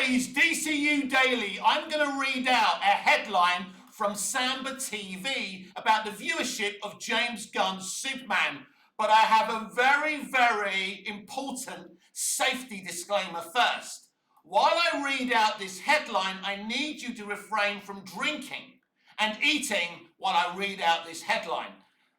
today's DCU Daily, I'm going to read out a headline from Samba TV about the viewership of James Gunn's Superman. But I have a very, very important safety disclaimer first. While I read out this headline, I need you to refrain from drinking and eating while I read out this headline.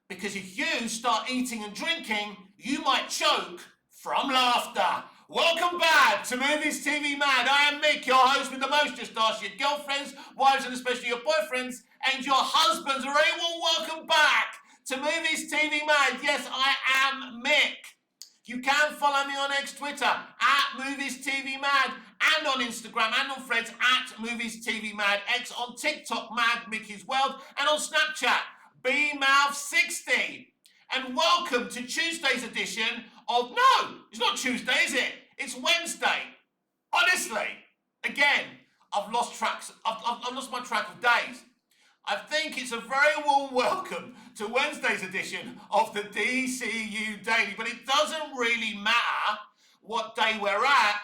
Because if you start eating and drinking, you might choke from laughter. Welcome back to Movies TV Mad. I am Mick, your host with the most. Just ask your girlfriends, wives, and especially your boyfriends, and your husbands. A very warm welcome back to Movies TV Mad. Yes, I am Mick. You can follow me on X Twitter at Movies TV Mad, and on Instagram and on Threads at Movies TV Mad, X on TikTok Mad Mickey's World, and on Snapchat BMouth60. And welcome to Tuesday's edition of, no, it's not Tuesday, is it? It's Wednesday. Honestly, again, I've lost my track of days. I think it's a very warm welcome to Wednesday's edition of the DCU Daily, but it doesn't really matter what day we're at.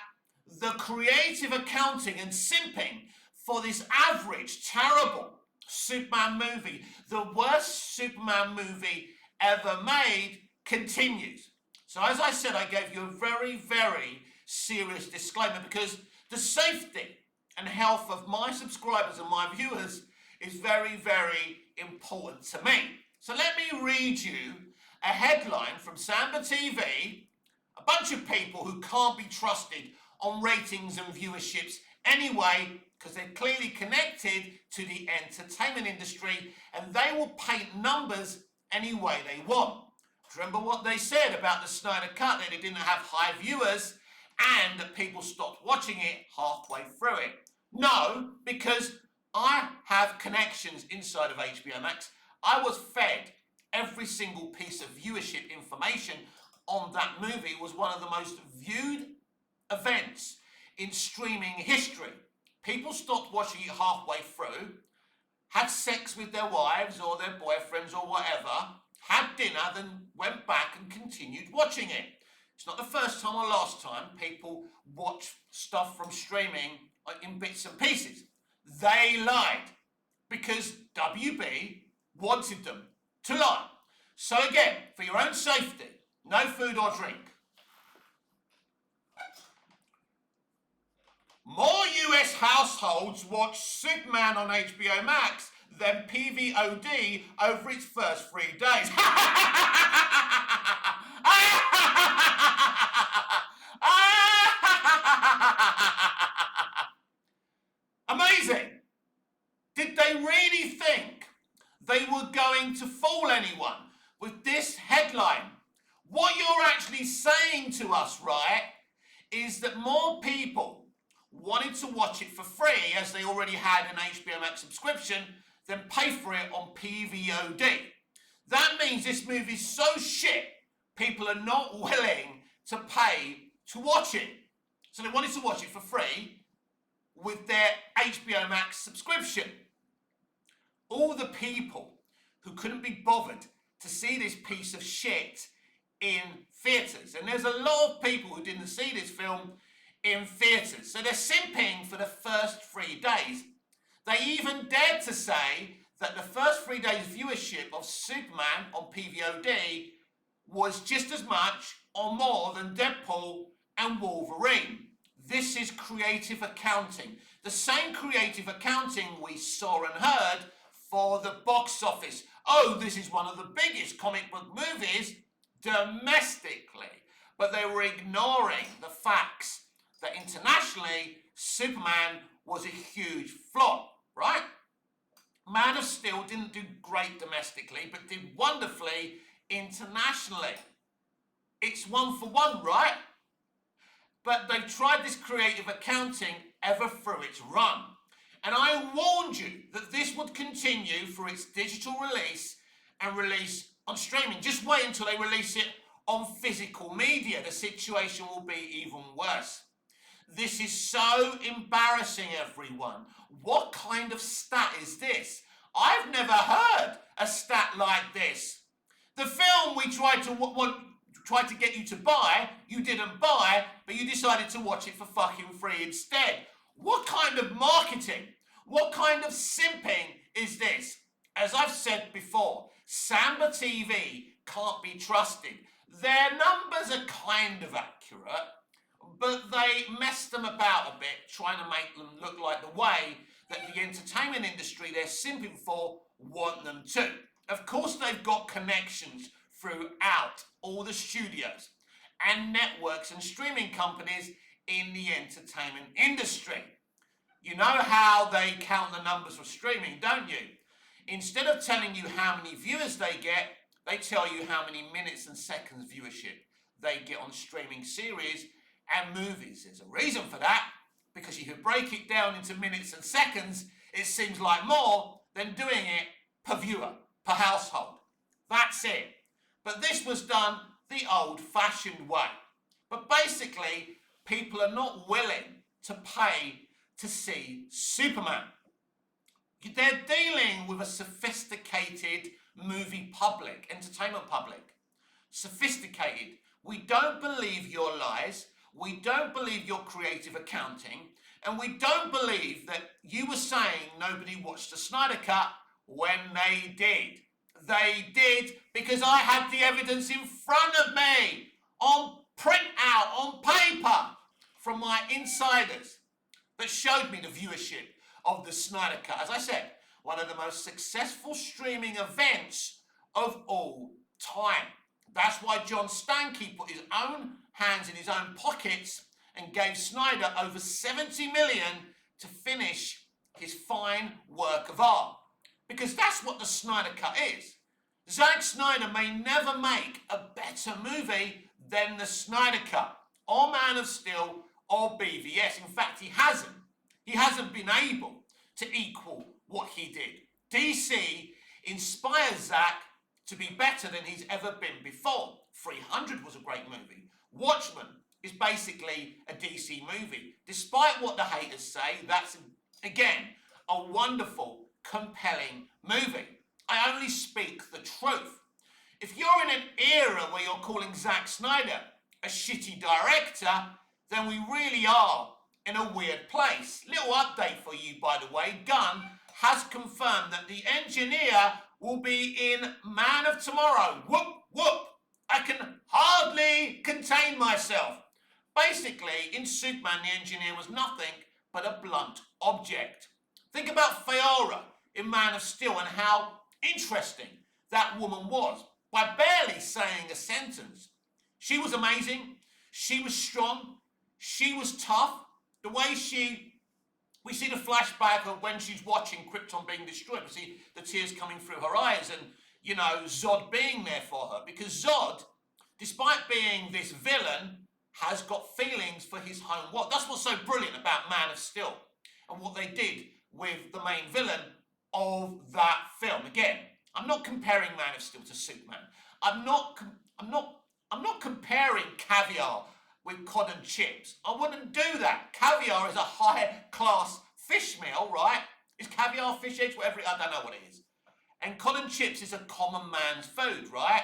The creative accounting and simping for this average, terrible Superman movie, the worst Superman movie ever made, continues. So as I said, I gave you a very, very serious disclaimer because the safety and health of my subscribers and my viewers is very, very important to me. So let me read you a headline from Samba TV, a bunch of people who can't be trusted on ratings and viewerships anyway, because they're clearly connected to the entertainment industry and they will paint numbers any way they want. Remember what they said about the Snyder Cut, that it didn't have high viewers and that people stopped watching it halfway through it? No, because I have connections inside of HBO Max. I was fed every single piece of viewership information on that movie. It was one of the most viewed events in streaming history. People stopped watching it halfway through, had sex with their wives or their boyfriends or whatever, had dinner, then went back and continued watching it. It's not the first time or last time people watch stuff from streaming in bits and pieces. They lied because WB wanted them to lie. So again, for your own safety, no food or drink. More US households watch Superman on HBO Max than PVOD over its first 3 days. Amazing. Did they really think they were going to fool anyone with this headline? What you're actually saying to us, right, is that more people wanted to watch it for free, as they already had an HBO Max subscription, than pay for it on PVOD. That means this movie's so shit, people are not willing to pay to watch it. So they wanted to watch it for free with their HBO Max subscription. All the people who couldn't be bothered to see this piece of shit in theatres, and there's a lot of people who didn't see this film in theatres, so they're simping for the first 3 days. They even dared to say that the first 3 days viewership of Superman on PVOD was just as much or more than Deadpool and Wolverine. This is creative accounting. The same creative accounting we saw and heard for the box office. Oh, this is one of the biggest comic book movies domestically. But they were ignoring the facts that internationally, Superman was a huge flop, right? Man of Steel didn't do great domestically, but did wonderfully internationally. It's 1 for 1, right? But they've tried this creative accounting ever through its run. And I warned you that this would continue for its digital release and release on streaming. Just wait until they release it on physical media. The situation will be even worse. This is so embarrassing, everyone. What kind of stat is this? I've never heard a stat like this. The film we tried to get you to buy, you didn't buy, but you decided to watch it for fucking free instead. What kind of marketing, what kind of simping is this? As I've said before, Samba TV can't be trusted. Their numbers are kind of accurate, but they mess them about a bit, trying to make them look like the way that the entertainment industry they're simping for want them to. Of course, they've got connections throughout all the studios and networks and streaming companies in the entertainment industry. You know how they count the numbers for streaming, don't you? Instead of telling you how many viewers they get, they tell you how many minutes and seconds viewership they get on streaming series and movies. There's a reason for that, because if you break it down into minutes and seconds, it seems like more than doing it per viewer, per household. That's it. But this was done the old-fashioned way. But basically, people are not willing to pay to see Superman. They're dealing with a sophisticated movie public, entertainment public. Sophisticated. We don't believe your lies. We don't believe your creative accounting. And we don't believe that you were saying nobody watched the Snyder Cut when they did. They did, because I had the evidence in front of me, on printout, on paper, from my insiders, that showed me the viewership of the Snyder Cut. As I said, one of the most successful streaming events of all time. That's why John Stankey put his own hands in his own pockets and gave Snyder over 70 million to finish his fine work of art. Because that's what the Snyder Cut is. Zack Snyder may never make a better movie than the Snyder Cut, or Man of Steel, or BVS. In fact, he hasn't. He hasn't been able to equal what he did. DC inspires Zack to be better than he's ever been before. 300 was a great movie. Watchmen is basically a DC movie. Despite what the haters say, that's, again, a wonderful, compelling movie. I only speak the truth. If you're in an era where you're calling Zack Snyder a shitty director, then we really are in a weird place. Little update for you, by the way. Gunn has confirmed that the engineer will be in Man of Tomorrow. Whoop, whoop. I can hardly contain myself. Basically, in Superman, the engineer was nothing but a blunt object. Think about Fiora in Man of Steel and how interesting that woman was, by barely saying a sentence. She was amazing. She was strong. She was tough. The way we see the flashback of when she's watching Krypton being destroyed. We see the tears coming through her eyes and, you know, Zod being there for her. Because Zod, despite being this villain, has got feelings for his home world. That's what's so brilliant about Man of Steel and what they did with the main villain of that film. Again, I'm not comparing Man of Steel to Superman. I'm not comparing caviar with cod and chips. I wouldn't do that. Caviar is a high-class fish meal, right? Is caviar fish eggs? Whatever I don't know what it is. And cod and chips is a common man's food, right?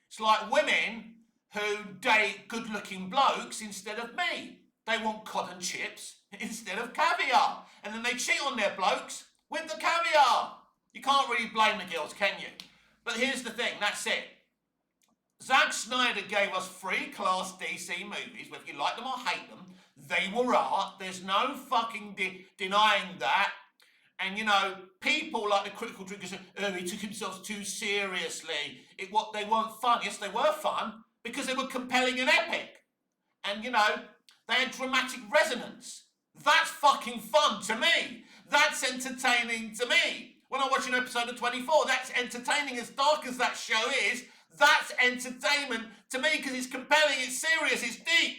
It's like women who date good-looking blokes instead of me. They want cod and chips instead of caviar. And then they cheat on their blokes with the caviar. You can't really blame the girls, can you? But here's the thing, that's it. Zack Snyder gave us 3 class DC movies, whether you like them or hate them. They were art. There's no fucking denying that. And, you know, people like the critical drinkers say, oh, he took himself too seriously. They weren't fun. Yes, they were fun because they were compelling and epic. And, you know, they had dramatic resonance. That's fucking fun to me. That's entertaining to me. When I watch an episode of 24, that's entertaining. As dark as that show is, that's entertainment to me because it's compelling, it's serious, it's deep.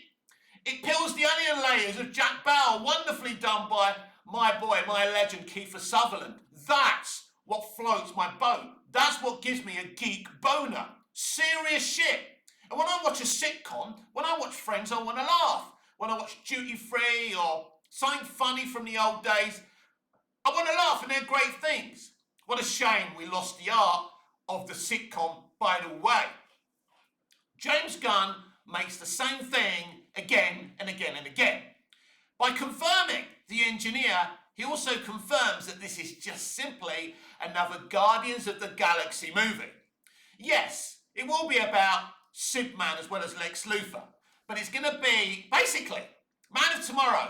It peels the onion layers of Jack Bauer, wonderfully done by my boy, my legend, Kiefer Sutherland. That's what floats my boat. That's what gives me a geek boner. Serious shit. And when I watch a sitcom, when I watch Friends, I want to laugh. When I watch Duty Free or something funny from the old days, I want to laugh, and they're great things. What a shame we lost the art of the sitcom, by the way. James Gunn makes the same thing again and again and again by confirming the engineer, he also confirms that this is just simply another Guardians of the Galaxy movie. Yes, it will be about Superman as well as Lex Luthor, but it's going to be, basically, Man of Tomorrow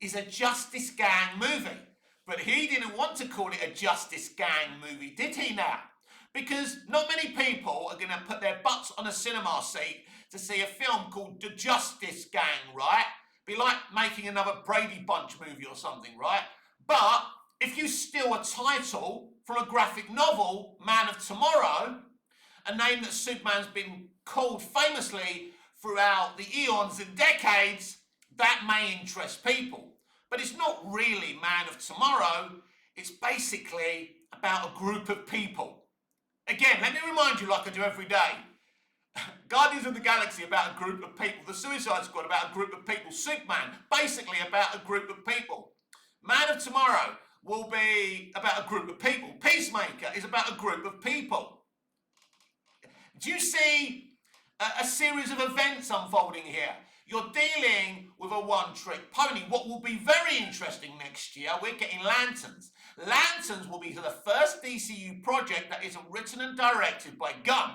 is a Justice Gang movie. But he didn't want to call it a Justice Gang movie, did he now? Because not many people are going to put their butts on a cinema seat to see a film called The Justice Gang, right? Be like making another Brady Bunch movie or something, right? But if you steal a title from a graphic novel, Man of Tomorrow, a name that Superman's been called famously throughout the eons and decades, that may interest people. But it's not really Man of Tomorrow, it's basically about a group of people. Again, let me remind you like I do every day. Guardians of the Galaxy about a group of people. The Suicide Squad about a group of people. Superman, basically about a group of people. Man of Tomorrow will be about a group of people. Peacemaker is about a group of people. Do you see a series of events unfolding here? You're dealing with a one-trick pony. What will be very interesting next year, we're getting Lanterns. Lanterns will be the first DCU project that is written and directed by Gunn.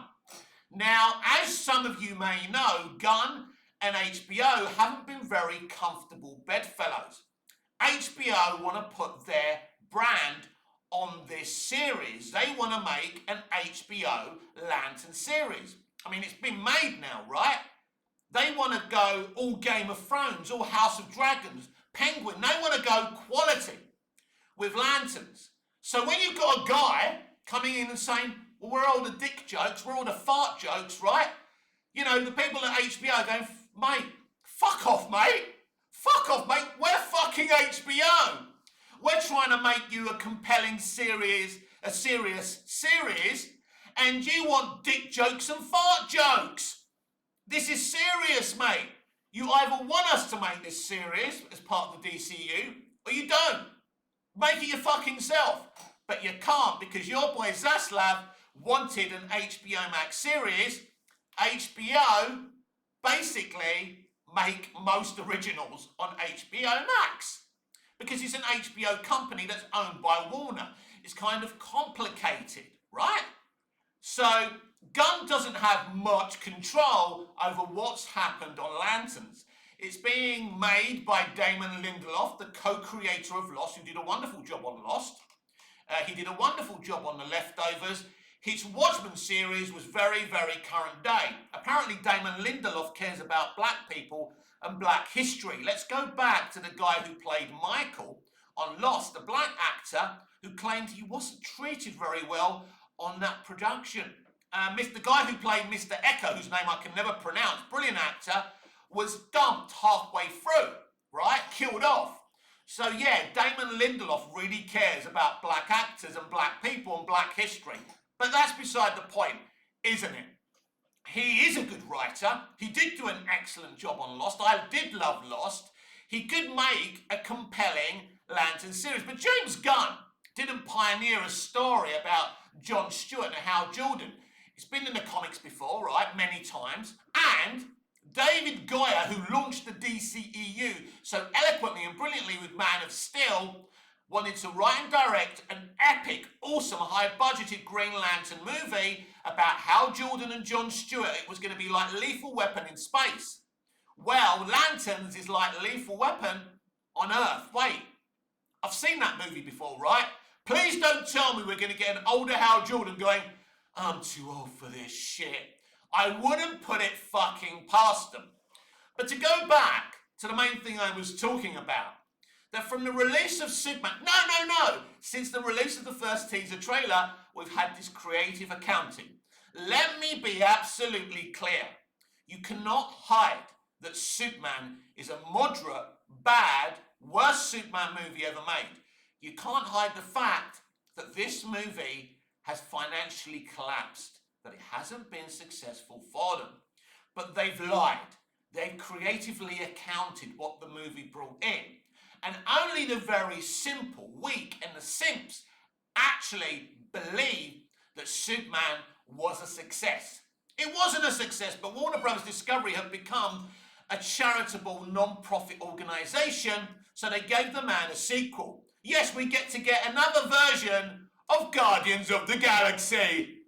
Now, as some of you may know, Gunn and HBO haven't been very comfortable bedfellows. HBO want to put their brand on this series. They want to make an HBO Lantern series. I mean, it's been made now, right? They want to go all Game of Thrones, all House of Dragons, Penguin. They want to go quality with Lanterns. So when you've got a guy coming in and saying, well, we're all the dick jokes, we're all the fart jokes, right? You know, the people at HBO are going, mate, fuck off, mate. Fuck off, mate. We're fucking HBO. We're trying to make you a compelling series, a serious series, and you want dick jokes and fart jokes. This is serious, mate. You either want us to make this series as part of the DCU, or you don't. Make it your fucking self. But you can't because your boy Zaslav wanted an HBO Max series. HBO basically make most originals on HBO Max because it's an HBO company that's owned by Warner. It's kind of complicated, right? So Gunn doesn't have much control over what's happened on Lanterns. It's being made by Damon Lindelof, the co-creator of Lost, who did a wonderful job on Lost. He did a wonderful job on The Leftovers. His Watchmen series was very, very current day. Apparently Damon Lindelof cares about black people and black history. Let's go back to the guy who played Michael on Lost, a black actor who claimed he wasn't treated very well on that production. The guy who played Mr. Echo, whose name I can never pronounce, brilliant actor, was dumped halfway through, right? Killed off. So yeah, Damon Lindelof really cares about black actors and black people and black history. But that's beside the point, isn't it? He is a good writer. He did do an excellent job on Lost. I did love Lost. He could make a compelling Lantern series. But James Gunn didn't pioneer a story about Jon Stewart and Hal Jordan. It's been in the comics before, right? Many times. And David Goyer, who launched the DCEU so eloquently and brilliantly with Man of Steel, wanted to write and direct an epic, awesome, high-budgeted Green Lantern movie about Hal Jordan and Jon Stewart. It was going to be like Lethal Weapon in space. Well, Lanterns is like Lethal Weapon on Earth. Wait, I've seen that movie before, right? Please don't tell me we're going to get an older Hal Jordan going, I'm too old for this shit. I wouldn't put it fucking past them. But to go back to the main thing I was talking about, that from the release of Superman, no, since the release of the first teaser trailer, we've had this creative accounting. Let me be absolutely clear. You cannot hide that Superman is a moderate, bad, worst Superman movie ever made. You can't hide the fact that this movie has financially collapsed, that it hasn't been successful for them. But they've lied. They've creatively accounted what the movie brought in. And only the very simple, weak, and the simps actually believe that Superman was a success. It wasn't a success, but Warner Bros. Discovery have become a charitable non-profit organisation, so they gave the man a sequel. Yes, we get to get another version of Guardians of the Galaxy.